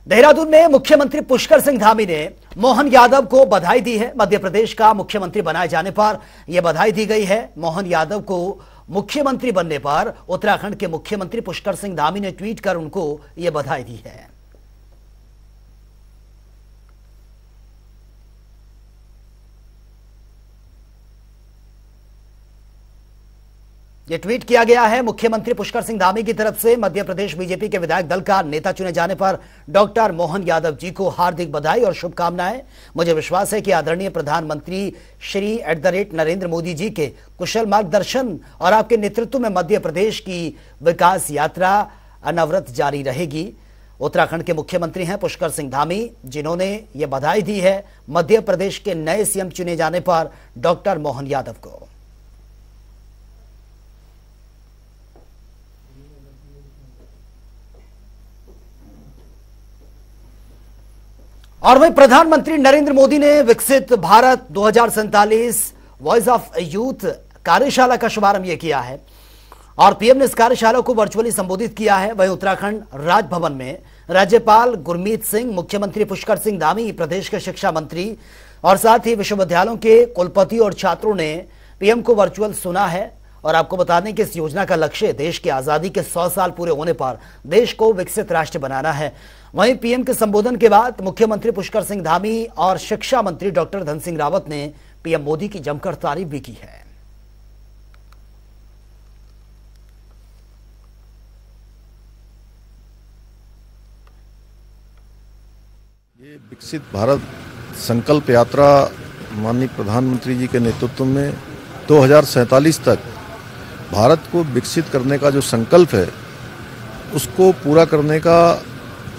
देहरादून में मुख्यमंत्री पुष्कर सिंह धामी ने मोहन यादव को बधाई दी है। मध्य प्रदेश का मुख्यमंत्री बनाए जाने पर यह बधाई दी गई है। मोहन यादव को मुख्यमंत्री बनने पर उत्तराखंड के मुख्यमंत्री पुष्कर सिंह धामी ने ट्वीट कर उनको यह बधाई दी है। यह ट्वीट किया गया है मुख्यमंत्री पुष्कर सिंह धामी की तरफ से। मध्य प्रदेश बीजेपी के विधायक दल का नेता चुने जाने पर डॉक्टर मोहन यादव जी को हार्दिक बधाई और शुभकामनाएं। मुझे विश्वास है कि आदरणीय प्रधानमंत्री श्री @ नरेंद्र मोदी जी के कुशल मार्गदर्शन और आपके नेतृत्व में मध्य प्रदेश की विकास यात्रा अनवरत जारी रहेगी। उत्तराखंड के मुख्यमंत्री हैं पुष्कर सिंह धामी, जिन्होंने यह बधाई दी है मध्य प्रदेश के नए सीएम चुने जाने पर डॉक्टर मोहन यादव को। और वहीं प्रधानमंत्री नरेंद्र मोदी ने विकसित भारत 2047 वॉइस ऑफ यूथ कार्यशाला का शुभारंभ यह किया है और पीएम ने इस कार्यशाला को वर्चुअली संबोधित किया है। वहीं उत्तराखंड राजभवन में राज्यपाल गुरमीत सिंह, मुख्यमंत्री पुष्कर सिंह धामी, प्रदेश के शिक्षा मंत्री और साथ ही विश्वविद्यालयों के कुलपति और छात्रों ने पीएम को वर्चुअल सुना है। और आपको बता दें कि इस योजना का लक्ष्य देश की आजादी के 100 साल पूरे होने पर देश को विकसित राष्ट्र बनाना है। वहीं पीएम के संबोधन के बाद मुख्यमंत्री पुष्कर सिंह धामी और शिक्षा मंत्री डॉक्टर धन सिंह रावत ने पीएम मोदी की जमकर तारीफ भी की है। ये विकसित भारत संकल्प यात्रा माननीय प्रधानमंत्री जी के नेतृत्व में 2047 तक भारत को विकसित करने का जो संकल्प है, उसको पूरा करने का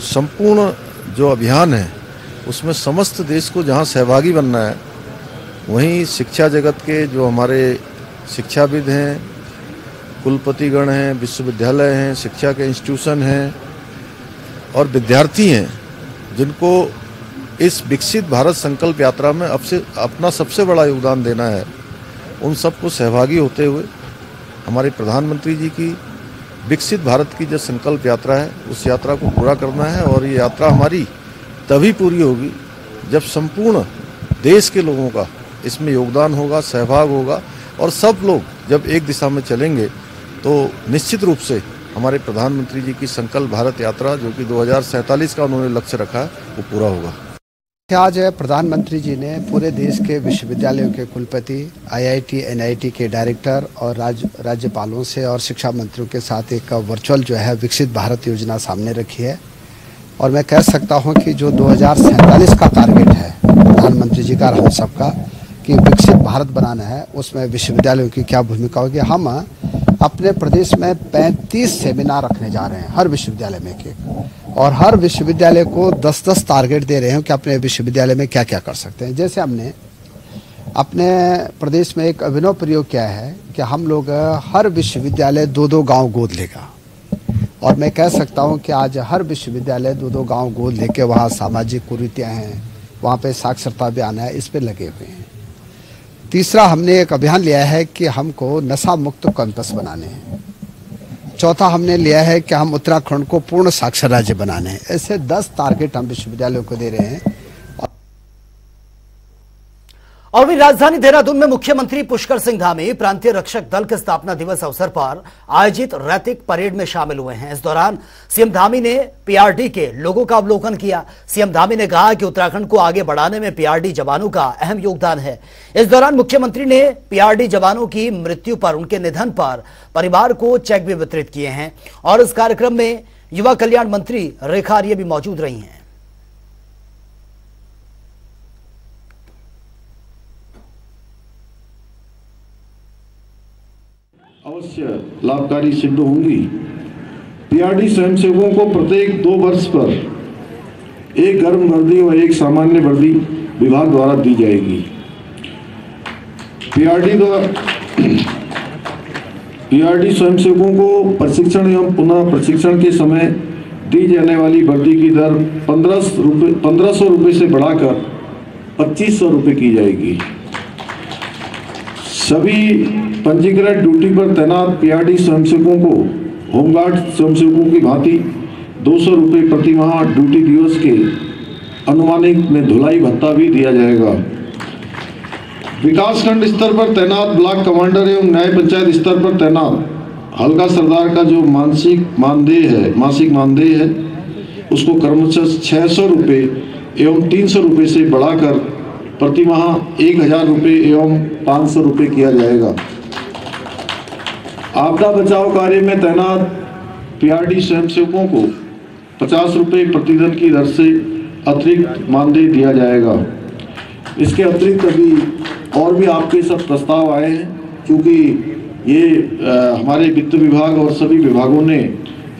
संपूर्ण जो अभियान है, उसमें समस्त देश को जहां सहभागी बनना है, वहीं शिक्षा जगत के जो हमारे शिक्षाविद हैं, कुलपतिगण हैं, विश्वविद्यालय हैं, शिक्षा के इंस्टीट्यूशन हैं और विद्यार्थी हैं, जिनको इस विकसित भारत संकल्प यात्रा में अपना सबसे बड़ा योगदान देना है, उन सबको सहभागी होते हुए हमारे प्रधानमंत्री जी की विकसित भारत की जो संकल्प यात्रा है, उस यात्रा को पूरा करना है। और ये यात्रा हमारी तभी पूरी होगी जब संपूर्ण देश के लोगों का इसमें योगदान होगा, सहभाग होगा और सब लोग जब एक दिशा में चलेंगे तो निश्चित रूप से हमारे प्रधानमंत्री जी की संकल्प भारत यात्रा, जो कि 2047 का उन्होंने लक्ष्य रखा है, वो पूरा होगा। आज प्रधानमंत्री जी ने पूरे देश के विश्वविद्यालयों के कुलपति, IIT, NIT के डायरेक्टर और राज्यपालों से और शिक्षा मंत्रियों के साथ एक वर्चुअल जो है विकसित भारत योजना सामने रखी है। और मैं कह सकता हूं कि जो 2047 का टारगेट है प्रधानमंत्री जी का और हम सबका कि विकसित भारत बनाना है, उसमें विश्वविद्यालयों की क्या भूमिका होगी। हम अपने प्रदेश में 35 सेमिनार रखने जा रहे हैं हर विश्वविद्यालय में के, और हर विश्वविद्यालय को 10-10 टारगेट दे रहे हैं कि अपने विश्वविद्यालय में क्या क्या कर सकते हैं। जैसे हमने अपने प्रदेश में एक अभिनव प्रयोग किया है कि हम लोग हर विश्वविद्यालय 2-2 गांव गोद लेगा, और मैं कह सकता हूं कि आज हर विश्वविद्यालय 2-2 गांव गोद लेके वहाँ सामाजिक कुरीतियाँ हैं, वहाँ पे साक्षरता अभियान है, इस पर लगे हुए हैं। तीसरा, हमने एक अभियान लिया है कि हमको नशा मुक्त कैंपस बनाने हैं। चौथा, हमने लिया है कि हम उत्तराखंड को पूर्ण साक्षर राज्य बनाने हैं। ऐसे 10 टारगेट हम विश्वविद्यालयों को दे रहे हैं। और भी राजधानी देहरादून में मुख्यमंत्री पुष्कर सिंह धामी प्रांतीय रक्षक दल के स्थापना दिवस अवसर पर आयोजित रैतिक परेड में शामिल हुए हैं। इस दौरान सीएम धामी ने PRD के लोगों का अवलोकन किया। सीएम धामी ने कहा कि उत्तराखंड को आगे बढ़ाने में PRD जवानों का अहम योगदान है। इस दौरान मुख्यमंत्री ने PRD जवानों की मृत्यु पर, उनके निधन पर परिवार को चेक भी वितरित किए हैं। और इस कार्यक्रम में युवा कल्याण मंत्री रेखा आर्य भी मौजूद रही हैं। अवश्य लाभकारी सिद्ध होंगी। PRD स्वयंसेवकों को प्रत्येक 2 वर्ष पर एक गर्म वर्दी और एक सामान्य वर्दी विभाग द्वारा दी जाएगी। PRD स्वयंसेवकों को प्रशिक्षण एवं पुनः प्रशिक्षण के समय दी जाने वाली वर्दी की दर 1500 रुपये से बढ़ाकर 2500 रुपये की जाएगी। सभी पंजीकृत ड्यूटी पर तैनात PRD स्वयंसेवकों को होमगार्ड स्वयंसेवकों की भांति 200 रुपये प्रति माह ड्यूटी दिवस के अनुमानित में धुलाई भत्ता भी दिया जाएगा। विकासखंड स्तर पर तैनात ब्लॉक कमांडर एवं न्याय पंचायत स्तर पर तैनात हल्का सरदार का जो मासिक मानदेय है उसको क्रमशः 600 रुपये एवं 300 रुपये से बढ़ाकर प्रति माह 1000 रुपये एवं 500 रुपये किया जाएगा। आपदा बचाव कार्य में तैनात पीआरडी स्वयंसेवकों को 50 रुपये प्रतिदिन की दर से अतिरिक्त मानदेय दिया जाएगा। इसके अतिरिक्त अभी और भी आपके सब प्रस्ताव आए हैं, क्योंकि ये हमारे वित्त विभाग और सभी विभागों ने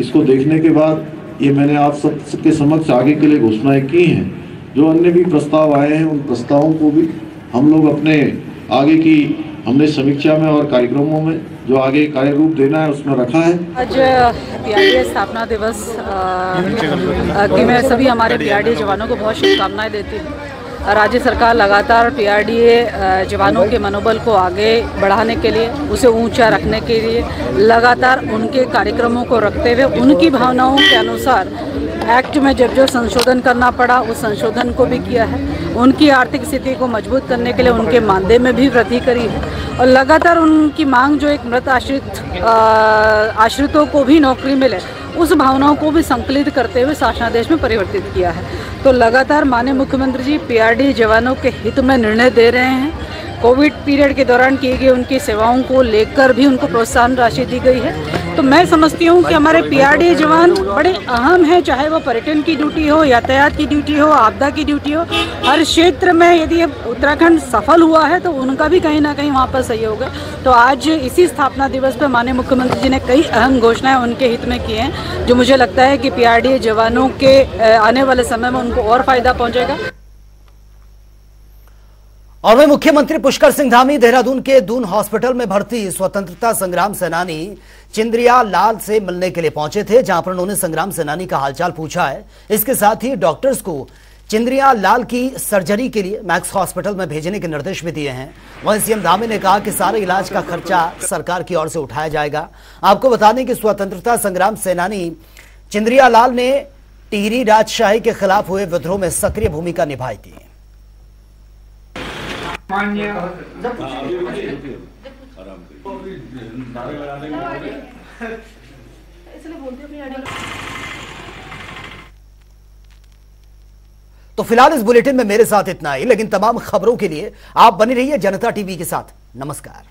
इसको देखने के बाद ये मैंने आप सबके समक्ष आगे के लिए घोषणाएं की हैं। जो अन्य भी प्रस्ताव आए हैं उन प्रस्तावों को भी हम लोग अपने आगे की हमने समीक्षा में और कार्यक्रमों में जो आगे कार्य रूप देना है उसमें रखा है। आज पीआरडी स्थापना दिवस की मैं सभी हमारे पीआरडी जवानों को बहुत शुभकामनाएं देती हूँ। राज्य सरकार लगातार पीआरडी जवानों के मनोबल को आगे बढ़ाने के लिए, उसे ऊंचा रखने के लिए लगातार उनके कार्यक्रमों को रखते हुए उनकी भावनाओं के अनुसार एक्ट में जब जो संशोधन करना पड़ा उस संशोधन को भी किया है। उनकी आर्थिक स्थिति को मजबूत करने के लिए उनके मानदेय में भी वृद्धि करी है और लगातार उनकी मांग जो एक मृत आश्रितों को भी नौकरी मिले उस भावनाओं को भी संकलित करते हुए शासनादेश में परिवर्तित किया है। तो लगातार माननीय मुख्यमंत्री जी पीआरडी जवानों के हित में निर्णय दे रहे हैं। कोविड पीरियड के दौरान की गई उनकी सेवाओं को लेकर भी उनको प्रोत्साहन राशि दी गई है। तो मैं समझती हूँ कि हमारे पीआरडी जवान बड़े अहम हैं, चाहे वो पर्यटन की ड्यूटी हो, यातायात की ड्यूटी हो, आपदा की ड्यूटी हो, हर क्षेत्र में यदि उत्तराखंड सफल हुआ है तो उनका भी कहीं ना कहीं वहाँ पर सहयोग है। तो आज इसी स्थापना दिवस पर माननीय मुख्यमंत्री जी ने कई अहम घोषणाएं उनके हित में की हैं, जो मुझे लगता है कि पीआरडी जवानों के आने वाले समय में उनको और फायदा पहुँचेगा। और वही मुख्यमंत्री पुष्कर सिंह धामी देहरादून के दून हॉस्पिटल में भर्ती स्वतंत्रता संग्राम सेनानी चिंद्रिया लाल से मिलने के लिए पहुंचे थे, जहां पर उन्होंने संग्राम सेनानी का हालचाल पूछा है। इसके साथ ही डॉक्टर्स को चिंद्रिया लाल की सर्जरी के लिए मैक्स हॉस्पिटल में भेजने के निर्देश भी दिए हैं। वहीं सीएम धामी ने कहा कि सारे इलाज का खर्चा सरकार की ओर से उठाया जाएगा। आपको बता दें कि स्वतंत्रता संग्राम सेनानी चिंद्रिया लाल ने टिहरी राजशाही के खिलाफ हुए विद्रोह में सक्रिय भूमिका निभाई थी। तो फिलहाल इस बुलेटिन में मेरे साथ इतना ही, लेकिन तमाम खबरों के लिए आप बने रहिए जनता टीवी के साथ। नमस्कार।